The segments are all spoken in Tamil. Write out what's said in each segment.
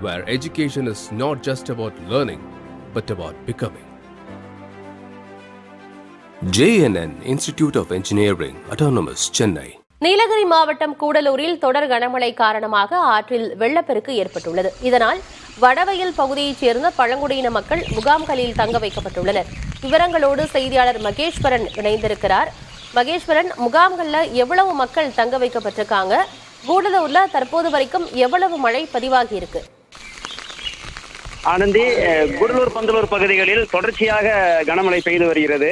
where education is not just about learning, but about becoming. JNN Institute of Engineering, Autonomous, Chennai. Nilgiri மாவட்டம் கூடலூரில் தொடர் கனமழை காரணமாக ஆற்றில் வெள்ளப்பெருக்கு ஏற்பட்டுள்ளது. இதனால் வடவயல் பகுதியைச் சேர்ந்த பழங்குடியின மக்கள் முகாம்களில் தங்க வைக்கப்பட்டுள்ளனர். விவரங்களோடு செய்தியாளர் மகேஸ்வரன் இணைந்திருக்கிறார். மகேஸ்வரன், முகாம்கள்ல எவ்வளவு மக்கள் தங்க வைக்கப்பட்டிருக்காங்க? கூடலூர்ல தற்போது வரைக்கும் எவ்வளவு மழை பதிவாகி இருக்கு? ஆனந்தி, கூடலூர் பந்தலூர் பகுதிகளில் தொடர்ச்சியாக கனமழை பெய்து வருகிறது.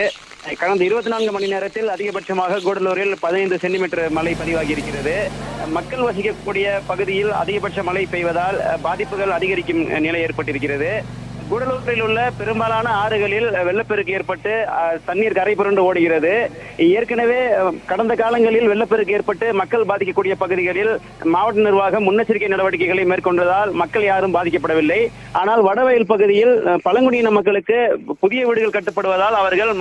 கடந்த 24 மணி நேரத்தில் அதிகபட்சமாக கூடலூரில் 15 சென்டிமீட்டர் மழை பதிவாகி இருக்கிறது. மக்கள் வசிக்கக்கூடிய பகுதியில் அதிகபட்ச மழை பெய்வதால் பாதிப்புகள் அதிகரிக்கும் நிலை ஏற்பட்டிருக்கிறது. கூடலூரில் உள்ள பெரும்பாலான ஆறுகளில் வெள்ளப்பெருக்கு ஏற்பட்டு தண்ணீர் கரை புரண்டு ஓடுகிறது. ஏற்கனவே கடந்த காலங்களில் வெள்ளப்பெருக்கு ஏற்பட்டு மக்கள் பாதிக்கக்கூடிய பகுதிகளில் மாவட்ட நிர்வாகம் முன்னெச்சரிக்கை நடவடிக்கைகளை மேற்கொண்டதால் மக்கள் யாரும் பாதிக்கப்படவில்லை. ஆனால் வடவயல் பகுதியில் பழங்குடியின மக்களுக்கு புதிய வீடுகள் கட்டப்படுவதால் அவர்கள்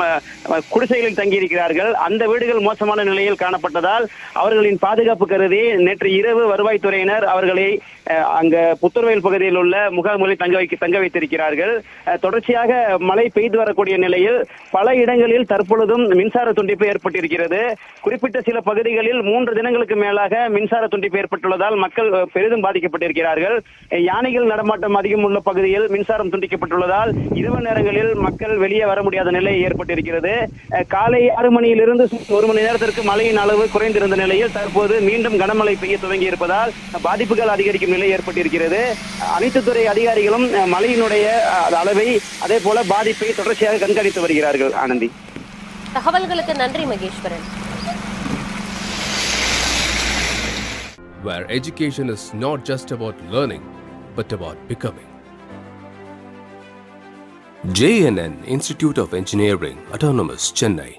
குடிசைகளில் தங்கியிருக்கிறார்கள். அந்த வீடுகள் மோசமான நிலையில் காணப்பட்டதால் அவர்களின் பாதுகாப்பு கருதி நேற்று இரவு வருவாய்த்துறையினர் அவர்களை அங்க புத்தூர்வயல் பகுதியில் உள்ள முகாம்களில் தங்க வைத்திருக்கிறார்கள். தொடர்ச்சியாக மழை பெய்து வரக்கூடிய நிலையில் பல இடங்களில் தற்பொழுதும் மின்சார துண்டிப்பு ஏற்பட்டிருக்கிறது. குறிப்பிட்ட சில பகுதிகளில் 3 தினங்களுக்கு மேலாக மின்சார துண்டிப்பு ஏற்பட்டுள்ளதால் மக்கள் பெரிதும் பாதிக்கப்பட்டிருக்கிறார்கள். யானைகள் நடமாட்டம் அதிகம் உள்ள பகுதியில் மின்சாரம் துண்டிக்கப்பட்டுள்ளதால் இரவு நேரங்களில் மக்கள் வெளியே வர முடியாத நிலை ஏற்பட்டிருக்கிறது. காலை 6 மணியிலிருந்து 1 மணி நேரத்திற்கு மழையின் அளவு குறைந்திருந்த நிலையில் தற்போது மீண்டும் கனமழை பெய்ய துவங்கி இருப்பதால் பாதிப்புகள் அதிகரிக்கும் நிலை ஏற்பட்டிருக்கிறது. அனைத்து துறை அதிகாரிகளும் மழையினுடைய அளவை அதே போல பாதிப்பை தொடர்ச்சியாக கண்காணித்து வருகிறார்கள். ஆனந்தி, தகவல்களுக்கு நன்றி Maheswaran. Where education is not just about learning, but about becoming. JNN Institute of Engineering, Autonomous, Chennai.